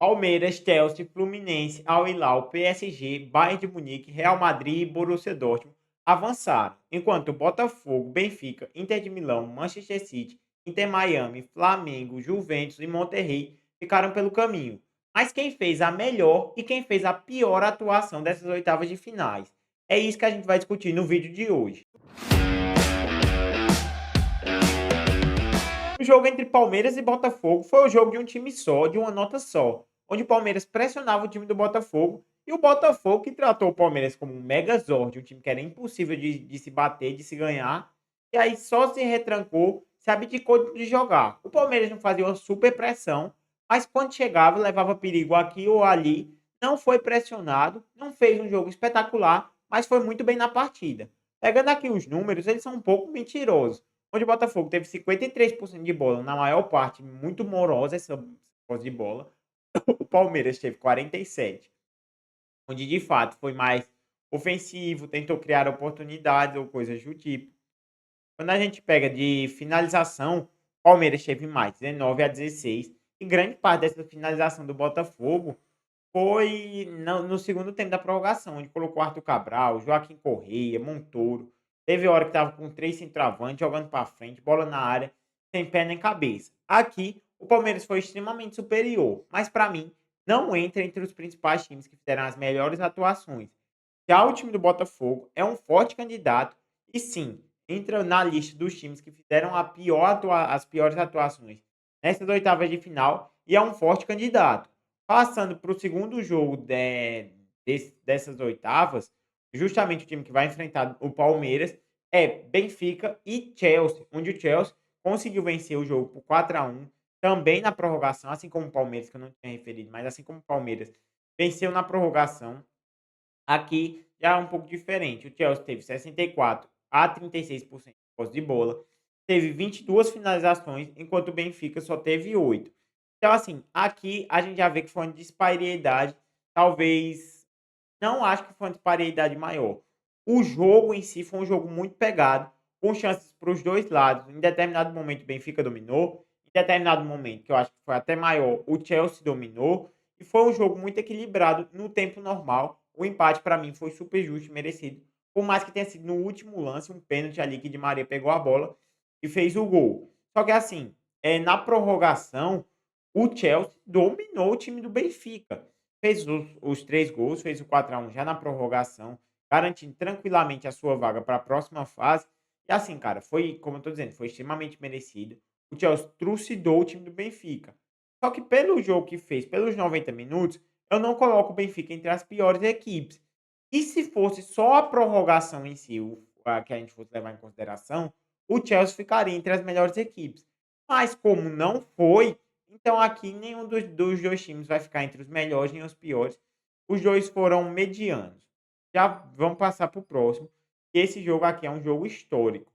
Palmeiras, Chelsea, Fluminense, Al Hilal, PSG, Bayern de Munique, Real Madrid e Borussia Dortmund avançaram, enquanto Botafogo, Benfica, Inter de Milão, Manchester City, Inter Miami, Flamengo, Juventus e Monterrey ficaram pelo caminho. Mas quem fez a melhor e quem fez a pior atuação dessas oitavas de finais? É isso que a gente vai discutir no vídeo de hoje. O jogo entre Palmeiras e Botafogo foi o jogo de um time só, de uma nota só, onde o Palmeiras pressionava o time do Botafogo e o Botafogo que tratou o Palmeiras como um megazord, um time que era impossível de se bater, de se ganhar, e aí só se retrancou, se abdicou de jogar. O Palmeiras não fazia uma super pressão, mas quando chegava, levava perigo aqui ou ali, não foi pressionado, não fez um jogo espetacular, mas foi muito bem na partida. Pegando aqui os números, eles são um pouco mentirosos onde o Botafogo teve 53% de bola, na maior parte muito morosa essa posse de bola. O Palmeiras teve 47, onde de fato foi mais ofensivo, tentou criar oportunidades ou coisas do tipo. Quando a gente pega de finalização, o Palmeiras teve mais, 19-16, e grande parte dessa finalização do Botafogo foi no segundo tempo da prorrogação, onde colocou Arthur Cabral, Joaquim Correia, Montoro. Teve hora que estava com 3 centroavantes jogando para frente, bola na área, sem pé nem cabeça. Aqui, o Palmeiras foi extremamente superior, mas para mim, não entra entre os principais times que fizeram as melhores atuações. Já o time do Botafogo é um forte candidato e sim, entra na lista dos times que fizeram as piores atuações nessas oitavas de final e é um forte candidato. Passando para o segundo jogo dessas oitavas, justamente o time que vai enfrentar o Palmeiras é Benfica e Chelsea, onde o Chelsea conseguiu vencer o jogo por 4-1, também na prorrogação, assim como o Palmeiras, que eu não tinha referido, mas assim como o Palmeiras venceu na prorrogação. Aqui já é um pouco diferente. O Chelsea teve 64-36% de posse de bola, teve 22 finalizações, enquanto o Benfica só teve 8. Então, assim, aqui a gente já vê que foi uma disparidade, talvez, não acho que foi uma disparidade maior. O jogo em si foi um jogo muito pegado, com chances para os dois lados. Em determinado momento o Benfica dominou, em determinado momento, que eu acho que foi até maior, o Chelsea dominou, e foi um jogo muito equilibrado no tempo normal. O empate para mim foi super justo e merecido, por mais que tenha sido no último lance um pênalti ali que Di Maria pegou a bola e fez o gol. Só que assim, na prorrogação, o Chelsea dominou o time do Benfica. Fez os 3 gols, fez o 4-1 já na prorrogação, garantindo tranquilamente a sua vaga para a próxima fase. E assim, cara, foi, como eu tô dizendo, foi extremamente merecido. O Chelsea trucidou o time do Benfica. Só que pelo jogo que fez, pelos 90 minutos, eu não coloco o Benfica entre as piores equipes. E se fosse só a prorrogação em si, a que a gente fosse levar em consideração, o Chelsea ficaria entre as melhores equipes. Mas como não foi, então aqui nenhum dos 2 times vai ficar entre os melhores nem os piores. Os 2 foram medianos. Já vamos passar para o próximo. Esse jogo aqui é um jogo histórico.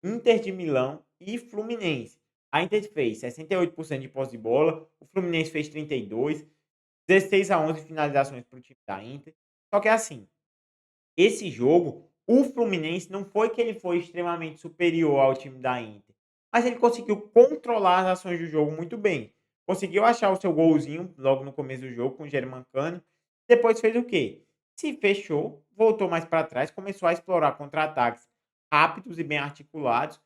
Inter de Milão e Fluminense. A Inter fez 68% de posse de bola, o Fluminense fez 32, 16-11 finalizações para o time da Inter. Só que assim, esse jogo, o Fluminense não foi que ele foi extremamente superior ao time da Inter, mas ele conseguiu controlar as ações do jogo muito bem. Conseguiu achar o seu golzinho logo no começo do jogo com o Germancano. Depois fez o quê? Se fechou, voltou mais para trás, começou a explorar contra-ataques rápidos e bem articulados.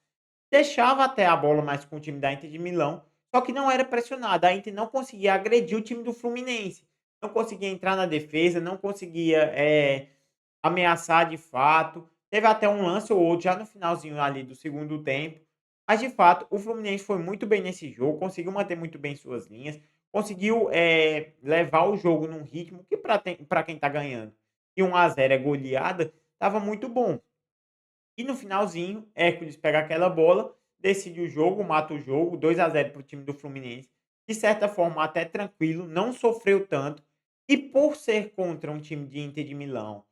Deixava até a bola mais com o time da Inter de Milão, só que não era pressionada. A Inter não conseguia agredir o time do Fluminense. Não conseguia entrar na defesa, não conseguia ameaçar de fato. Teve até um lance ou outro já no finalzinho ali do segundo tempo. Mas de fato, o Fluminense foi muito bem nesse jogo, conseguiu manter muito bem suas linhas, conseguiu levar o jogo num ritmo que para quem está ganhando e 1-0 é goleada, estava muito bom. E no finalzinho, Hércules pega aquela bola, decide o jogo, mata o jogo, 2-0 para o time do Fluminense. De certa forma, até tranquilo, não sofreu tanto. E por ser contra um time de Inter de Milão,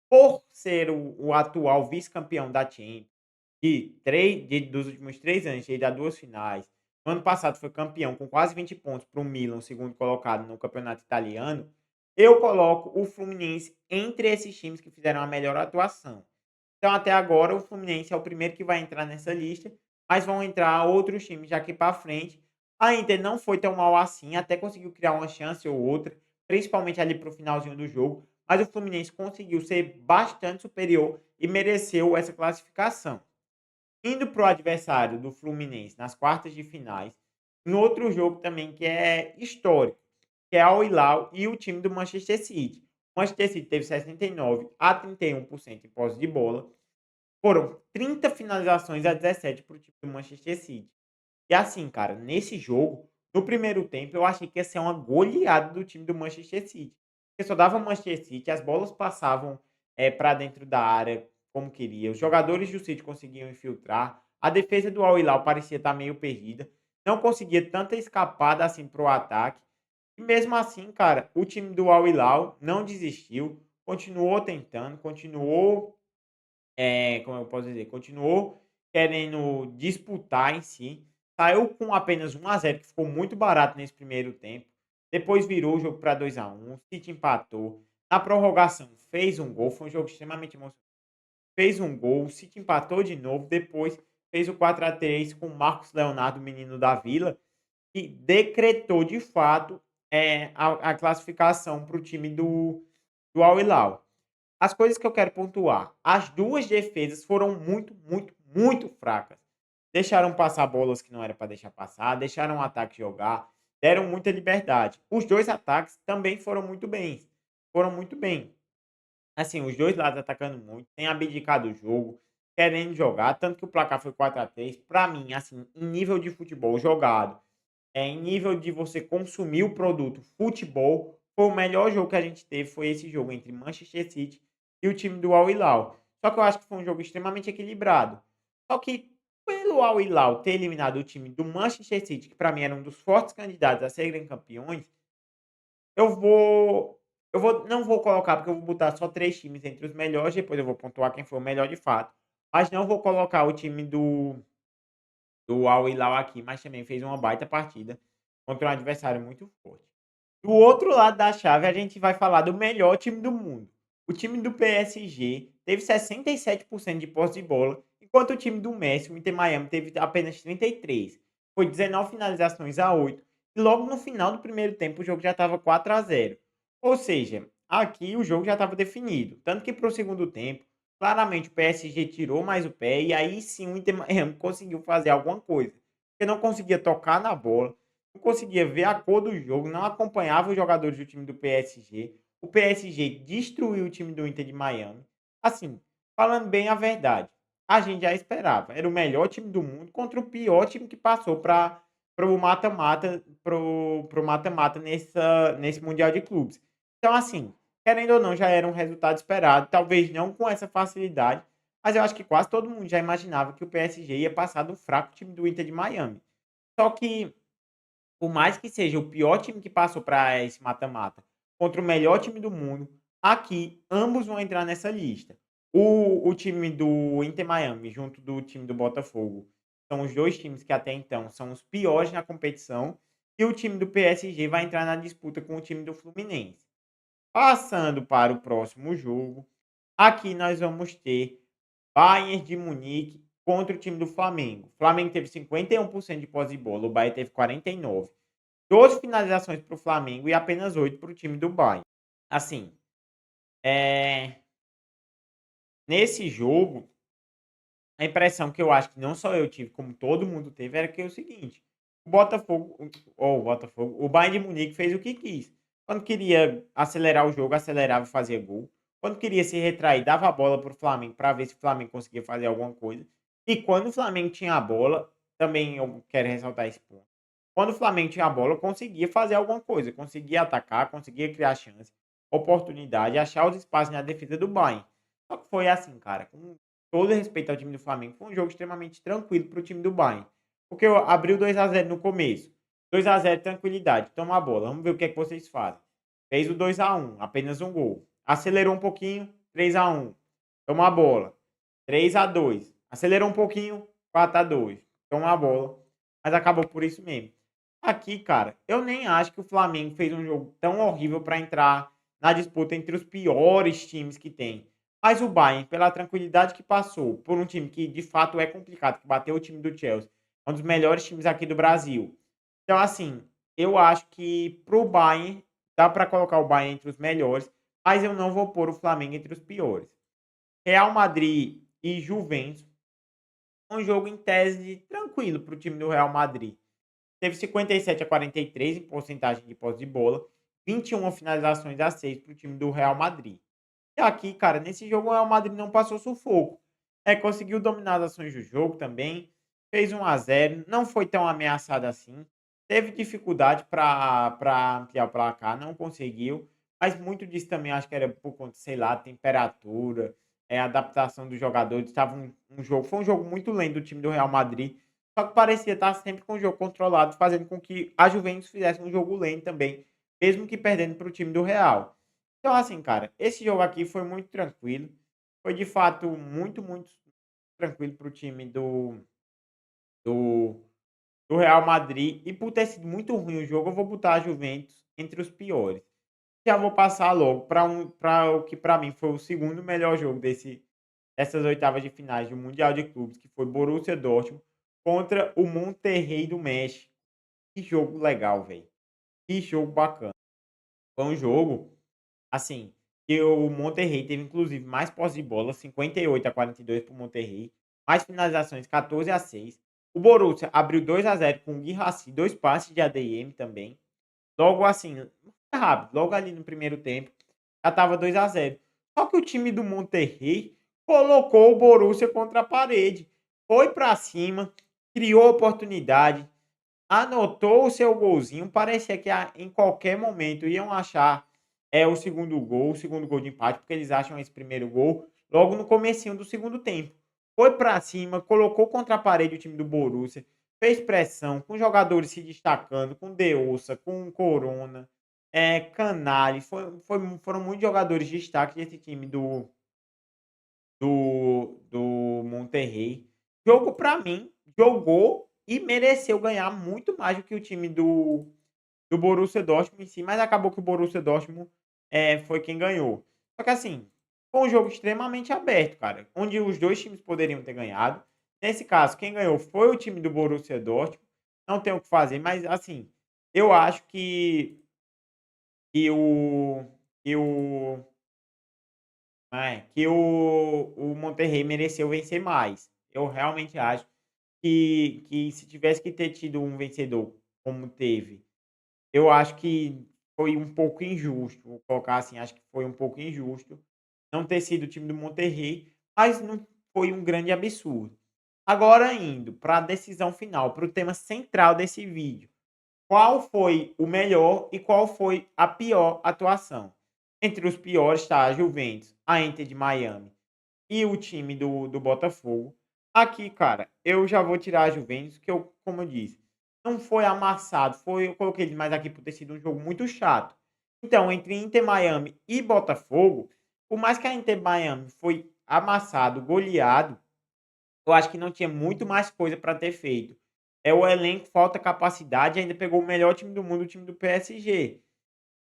por ser o atual vice-campeão da Champions, dos últimos 3 anos, de dar 2 finais. No ano passado foi campeão com quase 20 pontos para o Milan, segundo colocado no campeonato italiano. Eu coloco o Fluminense entre esses times que fizeram a melhor atuação. Então, até agora, o Fluminense é o primeiro que vai entrar nessa lista, mas vão entrar outros times daqui para frente. A Inter não foi tão mal assim, até conseguiu criar uma chance ou outra, principalmente ali para o finalzinho do jogo, mas o Fluminense conseguiu ser bastante superior e mereceu essa classificação. Indo para o adversário do Fluminense nas quartas de finais, em outro jogo também que é histórico, que é Al Hilal e o time do Manchester City. O Manchester City teve 69 a 31% em posse de bola. Foram 30 finalizações a 17 para o time do Manchester City. E assim, cara, nesse jogo, no primeiro tempo, eu achei que ia ser uma goleada do time do Manchester City. Porque só dava Manchester City, as bolas passavam para dentro da área como queria. Os jogadores do City conseguiam infiltrar. A defesa do Al Hilal parecia estar meio perdida. Não conseguia tanta escapada assim pro ataque. E mesmo assim, cara, o time do Al Hilal não desistiu. Continuou tentando, continuou como eu posso dizer, continuou querendo disputar em si. Saiu com apenas 1-0 que ficou muito barato nesse primeiro tempo. Depois virou o jogo para 2-1. O City empatou. Na prorrogação, fez um gol. Foi um jogo extremamente emocionante. Fez um gol. O City empatou de novo. Depois fez o 4-3 com o Marcos Leonardo, menino da Vila, que decretou de fato a classificação para o time do Al Hilal. As coisas que eu quero pontuar, as 2 defesas foram muito, muito, muito fracas. Deixaram passar bolas que não era para deixar passar, deixaram o ataque jogar, deram muita liberdade. Os 2 ataques também foram muito bem. Assim, os 2 lados atacando muito, têm abdicado o jogo, querendo jogar, tanto que o placar foi 4-3. Para mim, assim, em nível de futebol jogado, em nível de você consumir o produto futebol, foi o melhor jogo que a gente teve, foi esse jogo entre Manchester City e o time do Al Hilal. Só que eu acho que foi um jogo extremamente equilibrado. Só que pelo Al Hilal ter eliminado o time do Manchester City, que para mim era um dos fortes candidatos a serem campeões, eu vou não vou colocar, porque eu vou botar só 3 times entre os melhores, depois eu vou pontuar quem foi o melhor de fato, mas não vou colocar o time do Al Hilal aqui, mas também fez uma baita partida contra um adversário muito forte. Do outro lado da chave, a gente vai falar do melhor time do mundo. O time do PSG teve 67% de posse de bola, enquanto o time do Messi, o Inter Miami, teve apenas 33. Foi 19 finalizações a 8. E logo no final do primeiro tempo, o jogo já estava 4-0. Ou seja, aqui o jogo já estava definido. Tanto que para o segundo tempo, claramente o PSG tirou mais o pé e aí sim o Inter Miami conseguiu fazer alguma coisa. Porque não conseguia tocar na bola, não conseguia ver a cor do jogo, não acompanhava os jogadores do time do PSG. O PSG destruiu o time do Inter de Miami. Assim, falando bem a verdade, a gente já esperava. Era o melhor time do mundo contra o pior time que passou para o mata-mata, pro mata-mata nesse Mundial de Clubes. Então, assim, querendo ou não, já era um resultado esperado. Talvez não com essa facilidade, mas eu acho que quase todo mundo já imaginava que o PSG ia passar do fraco time do Inter de Miami. Só que por mais que seja o pior time que passou para esse mata-mata contra o melhor time do mundo, aqui ambos vão entrar nessa lista. O time do Inter Miami, junto do time do Botafogo, são os 2 times que até então são os piores na competição. E o time do PSG vai entrar na disputa com o time do Fluminense. Passando para o próximo jogo, aqui nós vamos ter Bayern de Munique contra o time do Flamengo. O Flamengo teve 51% de posse de bola, o Bayern teve 49. 12 finalizações para o Flamengo e apenas 8 para o time do Bayern. Assim, eh, nesse jogo, a impressão que eu acho que não só eu tive, como todo mundo teve, era que é o seguinte: o Bayern de Munique fez o que quis. Quando queria acelerar o jogo, acelerava e fazia gol. Quando queria se retrair, dava a bola para o Flamengo para ver se o Flamengo conseguia fazer alguma coisa. E quando o Flamengo tinha a bola, também eu quero ressaltar esse ponto. Quando o Flamengo tinha a bola, conseguia fazer alguma coisa, conseguia atacar, conseguia criar chance, oportunidade, achar os espaços na defesa do Bayern. Só que foi assim, cara, com todo respeito ao time do Flamengo, foi um jogo extremamente tranquilo para o time do Bayern. Porque abriu 2-0 no começo. 2-0, tranquilidade. Toma a bola. Vamos ver o que é que vocês fazem. Fez o 2-1, apenas um gol. Acelerou um pouquinho, 3-1. Toma a bola. 3-2. Acelerou um pouquinho, 4-2. Toma a bola. Mas acabou por isso mesmo. Aqui, cara, eu nem acho que o Flamengo fez um jogo tão horrível para entrar na disputa entre os piores times que tem. Mas o Bayern, pela tranquilidade que passou, por um time que de fato é complicado, que bateu o time do Chelsea, um dos melhores times aqui do Brasil. Então, assim, eu acho que para o Bayern, dá para colocar o Bayern entre os melhores, mas eu não vou pôr o Flamengo entre os piores. Real Madrid e Juventus, um jogo em tese tranquilo para o time do Real Madrid. Teve 57-43 em porcentagem de posse de bola, 21 finalizações a 6 para o time do Real Madrid. E aqui, cara, nesse jogo o Real Madrid não passou sufoco. Conseguiu dominar as ações do jogo também, fez 1-0, não foi tão ameaçado assim. Teve dificuldade para ampliar o placar, não conseguiu. Mas muito disso também acho que era por conta, sei lá, temperatura, adaptação dos jogadores. Tava um jogo, foi um jogo muito lento do time do Real Madrid. Só que parecia estar sempre com o jogo controlado, fazendo com que a Juventus fizesse um jogo lento também, mesmo que perdendo para o time do Real. Então, assim, cara, esse jogo aqui foi muito tranquilo. Foi de fato muito, muito tranquilo para o time do, do Real Madrid. E por ter sido muito ruim o jogo, eu vou botar a Juventus entre os piores. Já vou passar logo para o que para mim foi o segundo melhor jogo dessas oitavas de finais do Mundial de Clubes, que foi Borussia Dortmund contra o Monterrey do México. Que jogo legal, velho. Que jogo bacana. Foi um jogo, assim, que o Monterrey teve inclusive mais posse de bola, 58-42 para o Monterrey, mais finalizações, 14-6. O Borussia abriu 2-0 com o Guirassy, 2 passes de ADM também. Logo assim, rápido, logo ali no primeiro tempo, já estava 2-0. Só que o time do Monterrey colocou o Borussia contra a parede. Foi para cima, criou oportunidade, anotou o seu golzinho. Parecia que em qualquer momento iam achar o segundo gol de empate, porque eles acham esse primeiro gol logo no comecinho do segundo tempo. Foi para cima, colocou contra a parede o time do Borussia, fez pressão, com jogadores se destacando, com Deusa, com Corona, Canali, foram muitos jogadores de destaque desse time do Monterrey. Jogo para mim, jogou e mereceu ganhar muito mais do que o time do Borussia Dortmund em si, mas acabou que o Borussia Dortmund, foi quem ganhou. Só que assim, foi um jogo extremamente aberto, cara, onde os 2 times poderiam ter ganhado. Nesse caso, quem ganhou foi o time do Borussia Dortmund, não tem o que fazer, mas assim, eu acho que o que o que o Monterrey mereceu vencer mais. Eu realmente acho que se tivesse que ter tido um vencedor como teve, eu acho que foi um pouco injusto, vou colocar assim, acho que foi um pouco injusto não ter sido o time do Monterrey, mas não foi um grande absurdo. Agora indo para a decisão final, para o tema central desse vídeo. Qual foi o melhor e qual foi a pior atuação? Entre os piores está a Juventus, a Inter de Miami e o time do Botafogo. Aqui, cara, eu já vou tirar a Juventus, que eu, como eu disse, não foi amassado, eu coloquei ele mais aqui por ter sido um jogo muito chato. Então, entre Inter Miami e Botafogo, por mais que a Inter Miami foi amassado, goleado, eu acho que não tinha muito mais coisa para ter feito. O elenco, falta capacidade, ainda pegou o melhor time do mundo, o time do PSG.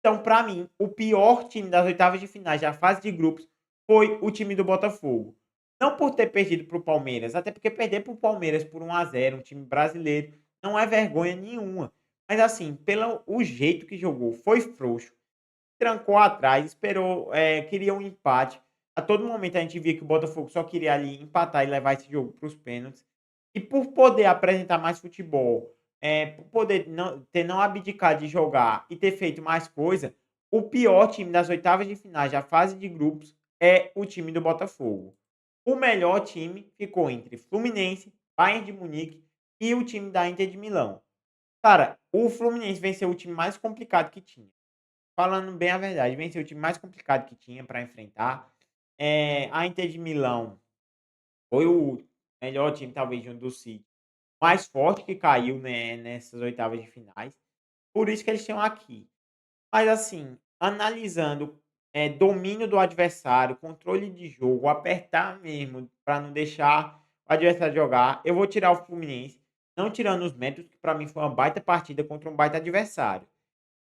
Então, para mim, o pior time das oitavas de finais da fase de grupos foi o time do Botafogo. Não por ter perdido para o Palmeiras, até porque perder para o Palmeiras por 1-0, um time brasileiro, não é vergonha nenhuma. Mas assim, pelo o jeito que jogou, foi frouxo, trancou atrás, esperou, queria um empate. A todo momento a gente via que o Botafogo só queria ali empatar e levar esse jogo para os pênaltis. E por poder apresentar mais futebol, por poder não abdicar de jogar e ter feito mais coisa, o pior time das oitavas de finais da fase de grupos é o time do Botafogo. O melhor time ficou entre Fluminense, Bayern de Munique e o time da Inter de Milão. Cara, o Fluminense venceu o time mais complicado que tinha. Falando bem a verdade, venceu o time mais complicado que tinha para enfrentar. A Inter de Milão foi o melhor time, talvez, junto do City, mais forte que caiu, né, nessas oitavas de finais. Por isso que eles estão aqui. Mas assim, analisando, domínio do adversário, controle de jogo, apertar mesmo para não deixar o adversário jogar, eu vou tirar o Fluminense, não tirando os méritos, que para mim foi uma baita partida contra um baita adversário.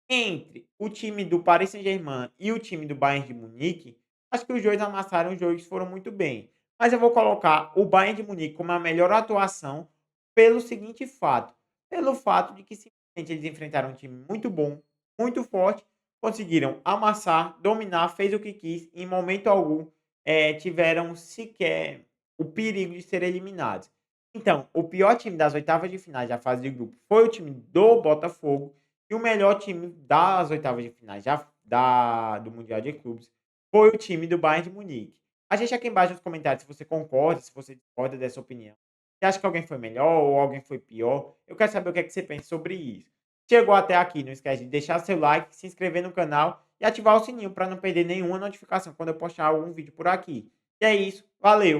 Entre o time do Paris Saint-Germain e o time do Bayern de Munique, acho que os 2 amassaram os jogos, foram muito bem. Mas eu vou colocar o Bayern de Munique como a melhor atuação pelo seguinte fato, pelo fato de que se Eles enfrentaram um time muito bom, muito forte, conseguiram amassar, dominar, fez o que quis, em momento algum, tiveram sequer o perigo de ser eliminados. Então, o pior time das oitavas de finais da fase de grupo foi o time do Botafogo, e o melhor time das oitavas de finais do Mundial de Clubes foi o time do Bayern de Munique. A gente aqui embaixo nos comentários se você concorda, se você discorda dessa opinião. Você acha que alguém foi melhor ou alguém foi pior? Eu quero saber o que é que você pensa sobre isso. Chegou até aqui, não esquece de deixar seu like, se inscrever no canal e ativar o sininho para não perder nenhuma notificação quando eu postar algum vídeo por aqui. E é isso, valeu!